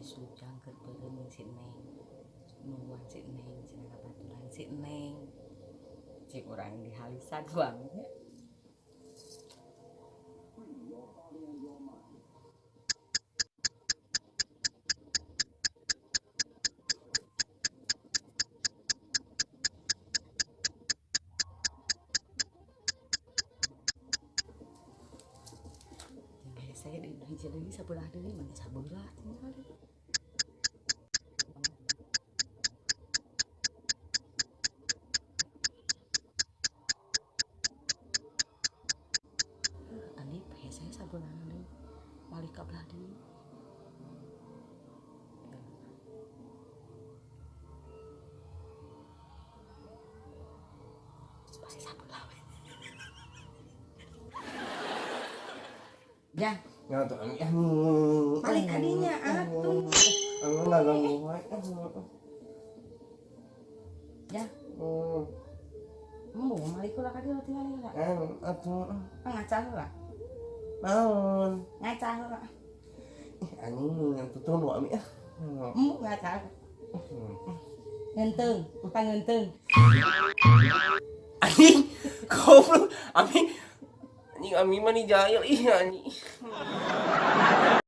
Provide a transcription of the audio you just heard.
disujang ke beureum si Neng nuan si Neng cenah baturan si Neng cik urang dihalisan suaminya. Saya di hiji deui sabelah deui mah sabelah tinggal deui. Ani saya sabelah deui balik ka belah deui. Balik sabelah we. Ya, Ngatur ami balik kadinya atuh. ngaganggu wae. Ya, embung balik ulah ka dieu tinggal heula. Atuh Ngacah heula. naon? Ngacah heula. Anjing tutun wa ami Embung ngacah. Ngenteung, utang ngenteung. Anjing goblok ami anjing ami mah ni jahil ih anjing.